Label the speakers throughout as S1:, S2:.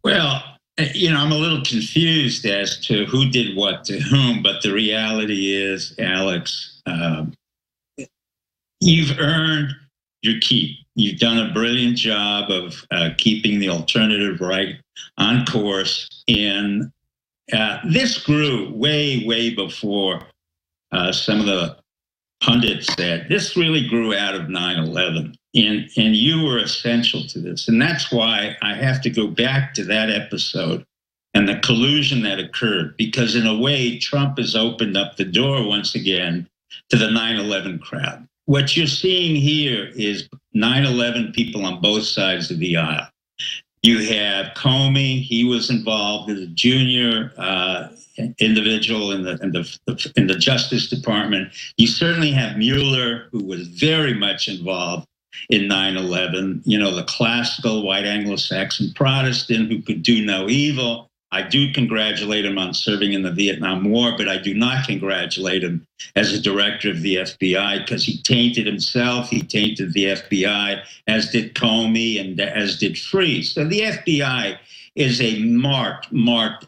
S1: Well, I'm a little confused as to who did what to whom, but the reality is, Alex, you've earned your keep. You've done a brilliant job of keeping the alternative right on course. And this grew way, way before some of the pundits said. This really grew out of 9/11. And you were essential to this. And that's why I have to go back to that episode and the collusion that occurred, because in a way, Trump has opened up the door once again to the 9/11 crowd. What you're seeing here is 9/11 people on both sides of the aisle. You have Comey; he was involved as a junior individual in the Justice Department. You certainly have Mueller, who was very much involved in 9/11. The classical white Anglo-Saxon Protestant who could do no evil. I do congratulate him on serving in the Vietnam War, but I do not congratulate him as a director of the FBI, because he tainted himself, he tainted the FBI, as did Comey and as did Freeze. So the FBI is a marked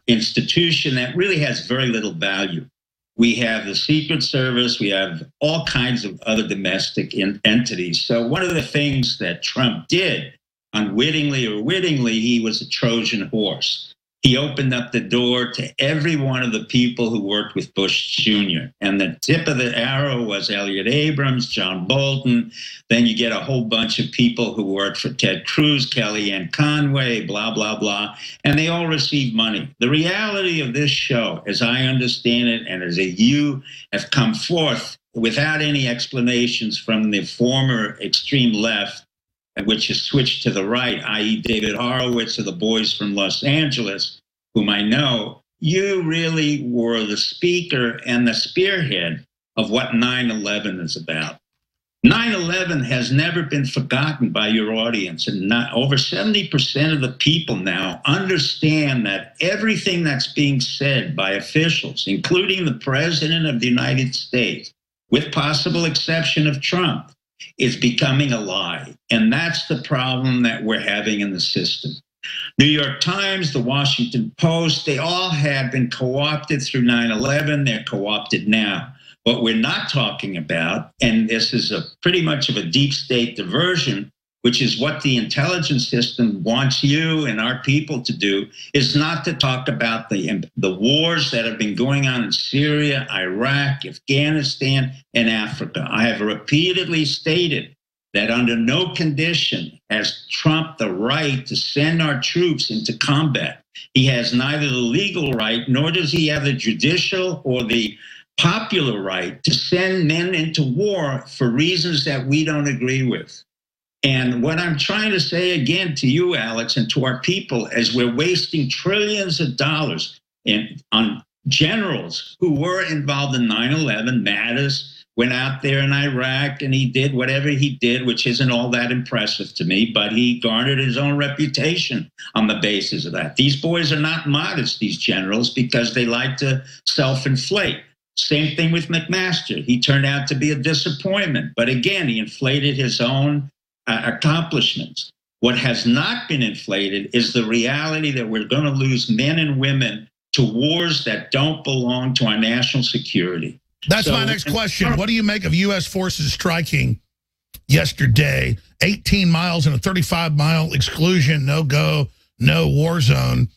S1: institution that really has very little value. We have the Secret Service, we have all kinds of other domestic entities. So one of the things that Trump did, unwittingly or wittingly, he was a Trojan horse. He opened up the door to every one of the people who worked with Bush Jr. And the tip of the arrow was Elliot Abrams, John Bolton. Then you get a whole bunch of people who worked for Ted Cruz, Kellyanne Conway, blah, blah, blah. And they all received money. The reality of this show, as I understand it, and as you have come forth without any explanations from the former extreme left, which has switched to the right, i.e. David Horowitz or the boys from Los Angeles, whom I know, you really were the speaker and the spearhead of what 9/11 is about. 9/11 has never been forgotten by your audience, and over 70% of the people now understand that everything that's being said by officials, including the President of the United States, with possible exception of Trump, is becoming a lie. And that's the problem that we're having in the system. New York Times, the Washington Post, they all have been co-opted through 9/11. They're co-opted now. What we're not talking about, and this is pretty much of a deep state diversion, which is what the intelligence system wants you and our people to do, is not to talk about the wars that have been going on in Syria, Iraq, Afghanistan, and Africa. I have repeatedly stated that under no condition has Trump the right to send our troops into combat. He has neither the legal right, nor does he have the judicial or the popular right to send men into war for reasons that we don't agree with. And what I'm trying to say again to you, Alex, and to our people, is we're wasting trillions of dollars on generals who were involved in 9/11. Mattis went out there in Iraq and he did whatever he did, which isn't all that impressive to me, but he garnered his own reputation on the basis of that. These boys are not modest, these generals, because they like to self-inflate. Same thing with McMaster. He turned out to be a disappointment. But again, he inflated his own accomplishments. What has not been inflated is the reality that we're going to lose men and women to wars that don't belong to our national security.
S2: That's my next question. What do you make of U.S. forces striking yesterday, 18 miles in a 35-mile exclusion, no-go, no war zone,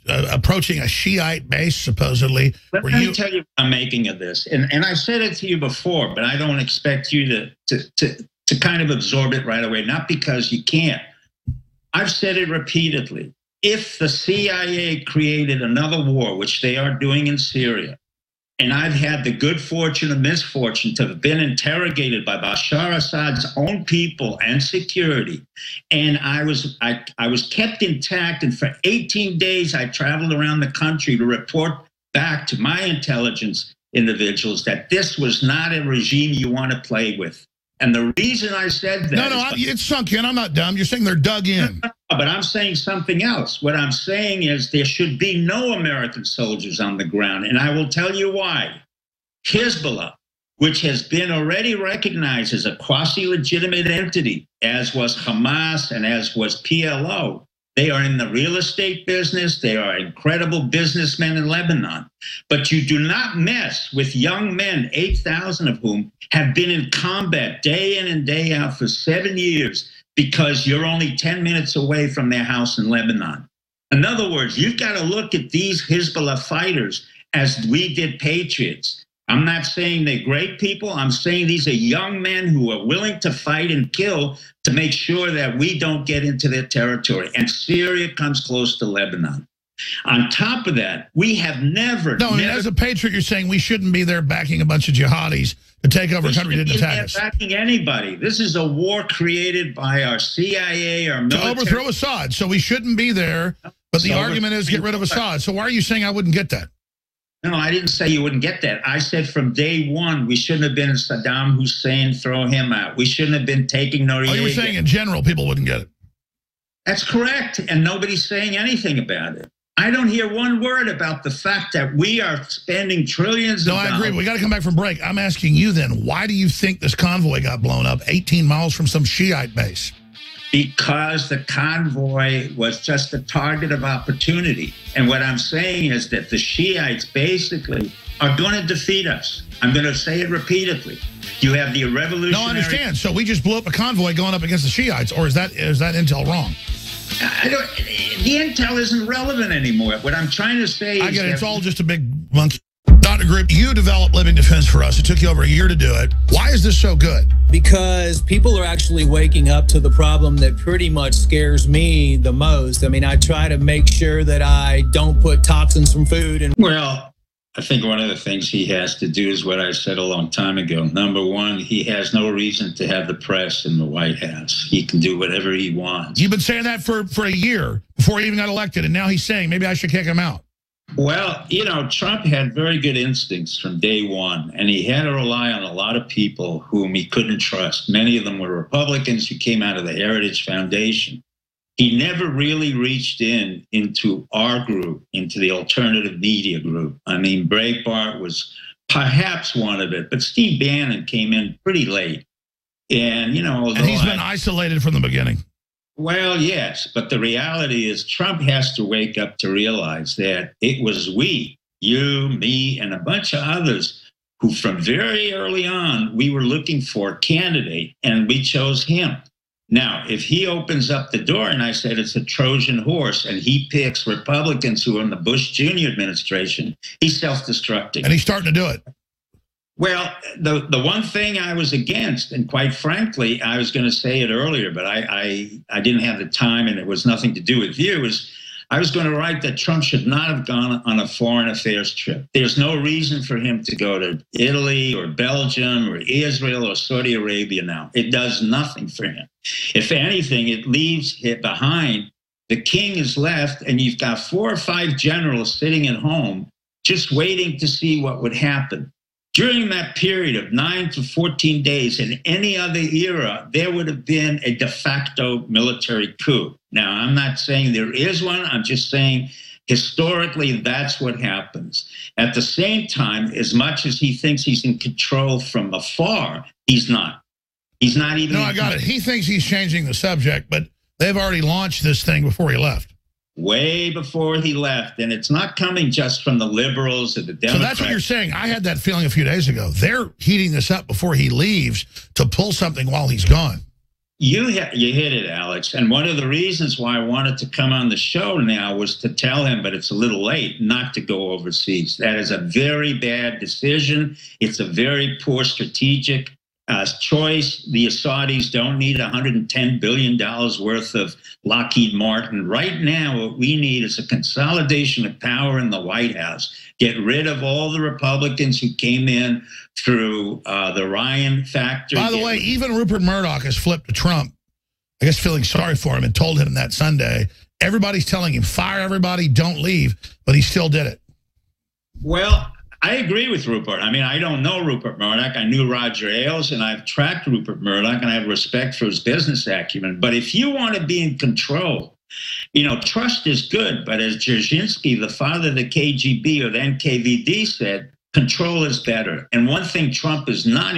S2: approaching a Shiite base, supposedly?
S1: Let me tell you what I'm making of this. And I said it to you before, but I don't expect you to kind of absorb it right away, not because you can't. I've said it repeatedly. If the CIA created another war, which they are doing in Syria, and I've had the good fortune and misfortune to have been interrogated by Bashar Assad's own people and security, and I was kept intact, and for 18 days I traveled around the country to report back to my intelligence individuals that this was not a regime you want to play with. And the reason I said that...
S2: No, it's sunk in. I'm not dumb. You're saying they're dug in.
S1: But I'm saying something else. What I'm saying is there should be no American soldiers on the ground. And I will tell you why. Hezbollah, which has been already recognized as a quasi-legitimate entity, as was Hamas and as was PLO, They are in the real estate business. They are incredible businessmen in Lebanon. But you do not mess with young men, 8,000 of whom have been in combat day in and day out for 7 years because you're only 10 minutes away from their house in Lebanon. In other words, you've got to look at these Hezbollah fighters as we did patriots. I'm not saying they're great people. I'm saying these are young men who are willing to fight and kill to make sure that we don't get into their territory. And Syria comes close to Lebanon. On top of that, we have never...
S2: No, I mean, as a patriot, you're saying we shouldn't be there backing a bunch of jihadis to take over a country that didn't attack us.
S1: Backing anybody. This is a war created by our CIA, our military...
S2: To overthrow Assad, so we shouldn't be there. But the argument is get rid of Assad. So why are you saying I wouldn't get that?
S1: No, I didn't say you wouldn't get that. I said from day one, we shouldn't have been Saddam Hussein, throw him out. We shouldn't have been taking Noriega.
S2: Oh, you were saying in general people wouldn't get it.
S1: That's correct, and nobody's saying anything about it. I don't hear one word about the fact that we are spending trillions of dollars.
S2: No, I agree. We got to come back from break. I'm asking you then, why do you think this convoy got blown up 18 miles from some Shiite base?
S1: Because the convoy was just a target of opportunity. And what I'm saying is that the Shiites basically are going to defeat us. I'm going to say it repeatedly. You have the revolutionary...
S2: No, I understand. So we just blew up a convoy going up against the Shiites, or is that intel wrong?
S1: The intel isn't relevant anymore. What I'm trying to say is...
S2: I get it. It's all just a big monkey. Dr. Group, you developed Living Defense for us. It took you over a year to do it. Why is this so good?
S3: Because people are actually waking up to the problem that pretty much scares me the most. I mean, I try to make sure that I don't put toxins from food in.
S1: Well, I think one of the things he has to do is what I said a long time ago. Number one, he has no reason to have the press in the White House. He can do whatever he wants.
S2: You've been saying that for a year before he even got elected, and now he's saying maybe I should kick him out.
S1: Well, you know, Trump had very good instincts from day one, and he had to rely on a lot of people whom he couldn't trust. Many of them were Republicans who came out of the Heritage Foundation. He never really reached into our group, into the alternative media group. I mean, Breitbart was perhaps one of it, but Steve Bannon came in pretty late. And, you know,
S2: and he's been isolated from the beginning.
S1: Well, yes, but the reality is Trump has to wake up to realize that it was we, you, me, and a bunch of others who from very early on, we were looking for a candidate, and we chose him. Now, if he opens up the door, and I said it's a Trojan horse, and he picks Republicans who are in the Bush Jr. administration, he's self-destructing.
S2: And he's starting to do it.
S1: Well, the one thing I was against, and quite frankly, I was going to say it earlier, but I didn't have the time, and it was nothing to do with you, is I was going to write that Trump should not have gone on a foreign affairs trip. There's no reason for him to go to Italy or Belgium or Israel or Saudi Arabia now. It does nothing for him. If anything, it leaves it behind. The king is left, and you've got 4 or 5 generals sitting at home just waiting to see what would happen. During that period of 9 to 14 days in any other era, there would have been a de facto military coup. Now, I'm not saying there is one. I'm just saying historically, that's what happens. At the same time, as much as he thinks he's in control from afar, he's not. He's not even...
S2: No, I got it. He thinks he's changing the subject, but they've already launched this thing before he left.
S1: Way before he left, and it's not coming just from the liberals or the Democrats.
S2: So that's what you're saying. I had that feeling a few days ago. They're heating this up before he leaves to pull something while he's gone.
S1: You hit it, Alex. And one of the reasons why I wanted to come on the show now was to tell him, but it's a little late, not to go overseas. That is a very bad decision. It's a very poor strategic choice. The Saudis don't need $110 billion worth of Lockheed Martin. Right now, what we need is a consolidation of power in the White House. Get rid of all the Republicans who came in through the Ryan factor.
S2: By the way, even Rupert Murdoch has flipped to Trump, I guess feeling sorry for him, and told him that Sunday. Everybody's telling him, fire everybody, don't leave, but he still did it.
S1: Well, I agree with Rupert. I mean, I don't know Rupert Murdoch. I knew Roger Ailes, and I've tracked Rupert Murdoch, and I have respect for his business acumen. But if you want to be in control, you know, trust is good. But as Dzerzhinsky, the father of the KGB or the NKVD, said, control is better. And one thing Trump is not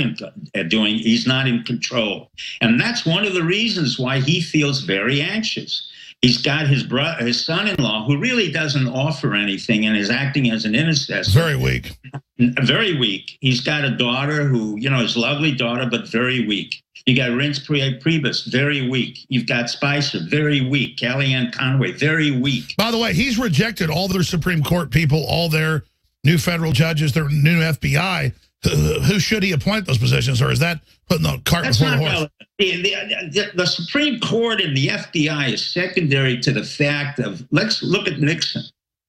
S1: doing, he's not in control. And that's one of the reasons why he feels very anxious. He's got his brother, his son-in-law, who really doesn't offer anything and is acting as an intercessor.
S2: Very weak.
S1: Very weak. He's got a daughter who, his lovely daughter, but very weak. You got Reince Priebus, very weak. You've got Spicer, very weak. Kellyanne Conway, very weak.
S2: By the way, he's rejected all their Supreme Court people, all their new federal judges, their new FBI. Who should he appoint those positions, or is that putting the cart before the horse?
S1: The Supreme Court and the FBI is secondary to the fact of, let's look at Nixon.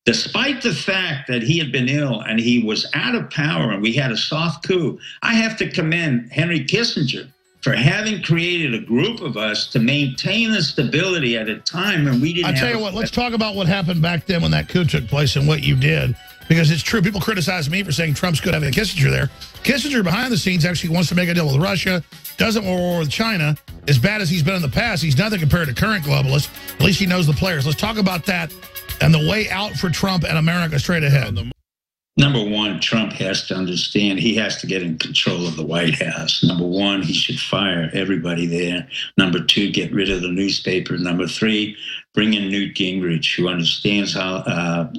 S1: Despite the fact that he had been ill and he was out of power and we had a soft coup, I have to commend Henry Kissinger for having created a group of us to maintain the stability at a time when we didn't have...
S2: I tell you what, let's talk about what happened back then when that coup took place and what you did. Because it's true. People criticize me for saying Trump's good having Kissinger there. Kissinger, behind the scenes, actually wants to make a deal with Russia, doesn't want war with China. As bad as he's been in the past, he's nothing compared to current globalists. At least he knows the players. Let's talk about that and the way out for Trump and America straight ahead.
S1: Number one, Trump has to understand he has to get in control of the White House. Number one, he should fire everybody there. Number two, get rid of the newspaper. Number three, bring in Newt Gingrich, who understands how...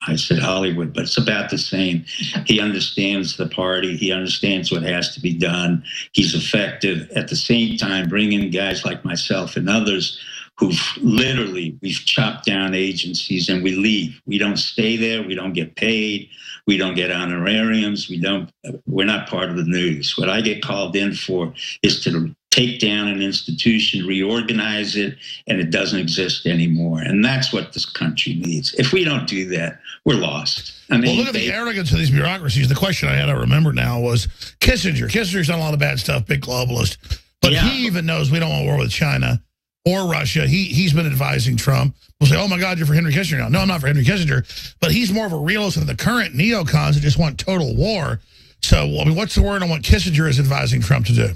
S1: I said Hollywood, but it's about the same. He understands the party. He understands what has to be done. He's effective. At the same time, bring in guys like myself and others who've we've chopped down agencies and we leave. We don't stay there. We don't get paid. We don't get honorariums. We're not part of the news. What I get called in for is to take down an institution, reorganize it, and it doesn't exist anymore. And that's what this country needs. If we don't do that, we're lost. I mean,
S2: well, look at the arrogance of these bureaucracies. The question I remember now was Kissinger. Kissinger's done a lot of bad stuff, big globalist. But he even knows we don't want war with China or Russia. He's been advising Trump. We'll say, oh, my God, you're for Henry Kissinger now. No, I'm not for Henry Kissinger. But he's more of a realist than the current neocons that just want total war. So, I mean, what's the word on what Kissinger is advising Trump to do?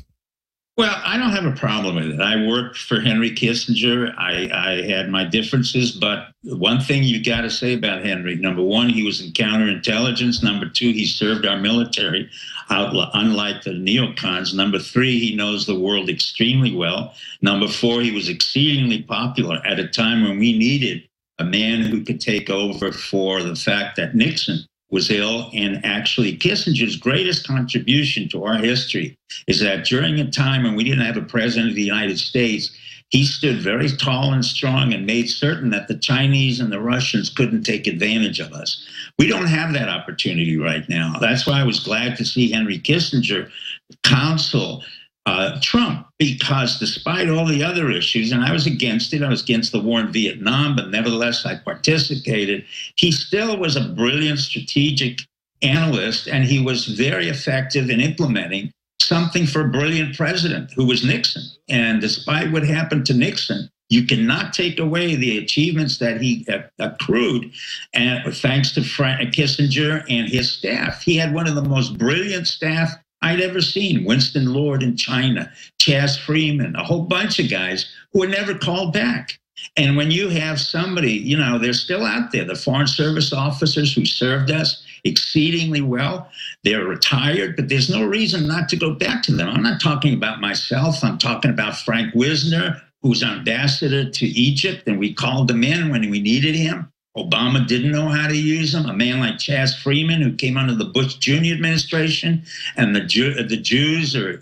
S1: Well, I don't have a problem with it. I worked for Henry Kissinger. I had my differences, but one thing you got to say about Henry, number one, he was in counterintelligence. Number two, he served our military, unlike the neocons. Number three, he knows the world extremely well. Number four, he was exceedingly popular at a time when we needed a man who could take over for the fact that Nixon was ill. And actually, Kissinger's greatest contribution to our history is that during a time when we didn't have a president of the United States, he stood very tall and strong and made certain that the Chinese and the Russians couldn't take advantage of us. We don't have that opportunity right now. That's why I was glad to see Henry Kissinger counsel Trump, because despite all the other issues, and I was against it, I was against the war in Vietnam, but nevertheless I participated, he still was a brilliant strategic analyst, and he was very effective in implementing something for a brilliant president who was Nixon. And despite what happened to Nixon, you cannot take away the achievements that he accrued, and thanks to Kissinger and his staff. He had one of the most brilliant staff I'd ever seen. Winston Lord in China, Chas Freeman, a whole bunch of guys who were never called back. And when you have somebody, they're still out there, the Foreign Service officers who served us exceedingly well, they're retired, but there's no reason not to go back to them. I'm not talking about myself. I'm talking about Frank Wisner, who's ambassador to Egypt, and we called him in when we needed him. Obama didn't know how to use them. A man like Chas Freeman, who came under the Bush Jr. administration, and the Jews, or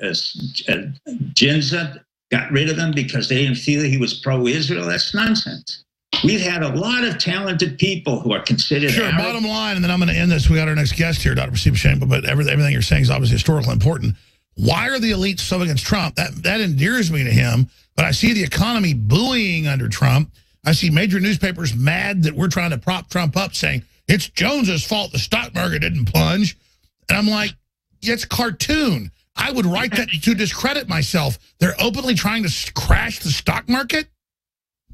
S1: Ginza, got rid of him because they didn't feel he was pro-Israel. That's nonsense. We've had a lot of talented people who are considered
S2: Sure, bottom line, and then I'm going to end this. We got our next guest here, Dr. Steve Pieczenik, but everything you're saying is obviously historically important. Why are the elites so against Trump? That endears me to him, but I see the economy buoying under Trump. I see major newspapers mad that we're trying to prop Trump up, saying it's Jones's fault the stock market didn't plunge. And I'm like, it's cartoon. I would write that to discredit myself. They're openly trying to crash the stock market?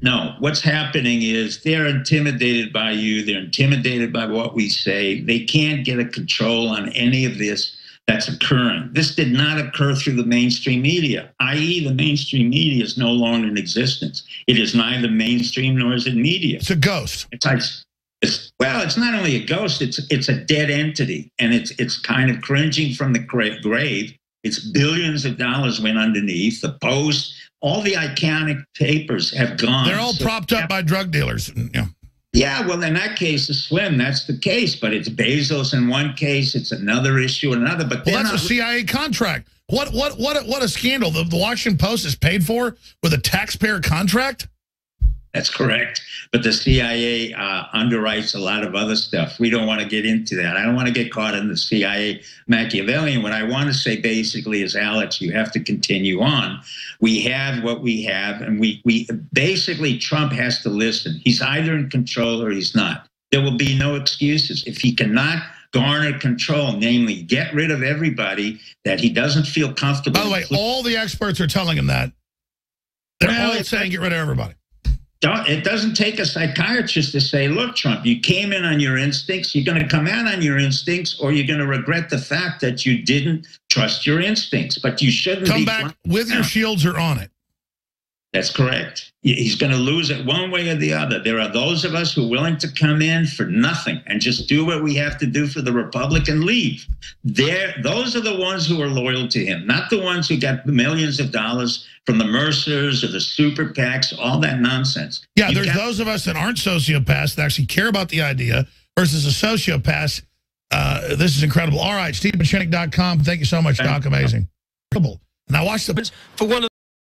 S1: No, what's happening is they're intimidated by you. They're intimidated by what we say. They can't get a control on any of this that's occurring. This did not occur through the mainstream media, i.e. the mainstream media is no longer in existence. It is neither mainstream nor is it media.
S2: It's a ghost.
S1: It's not only a ghost, it's a dead entity, and it's kind of cringing from the grave. It's billions of dollars went underneath. The Post, all the iconic papers have gone.
S2: They're all propped up by drug dealers. Yeah.
S1: Yeah, well, in that case, it's slim. That's the case. But it's Bezos in one case. It's another issue, another. But
S2: well, that's a CIA contract. What a scandal. The Washington Post is paid for with a taxpayer contract?
S1: That's correct. But the CIA underwrites a lot of other stuff. We don't want to get into that. I don't want to get caught in the CIA Machiavellian. What I want to say basically is, Alex, you have to continue on. We have what we have, and we basically, Trump has to listen. He's either in control or he's not. There will be no excuses. If he cannot garner control, namely get rid of everybody that he doesn't feel comfortable.
S2: By the way, all the experts are telling him that. They're all saying get rid of everybody.
S1: It doesn't take a psychiatrist to say, look, Trump, you came in on your instincts. You're going to come out on your instincts, or you're going to regret the fact that you didn't trust your instincts. But you shouldn't
S2: come back with your shields or on it.
S1: That's correct. He's going to lose it one way or the other. There are those of us who are willing to come in for nothing and just do what we have to do for the Republic and leave. Those are the ones who are loyal to him, not the ones who got millions of dollars from the Mercers or the super PACs, all that nonsense.
S2: Yeah, there's those of us that aren't sociopaths that actually care about the idea versus a sociopath. This is incredible. All right, StevePieczenik.com. Thank you so much, Doc. Amazing. And I watched the...
S4: For one of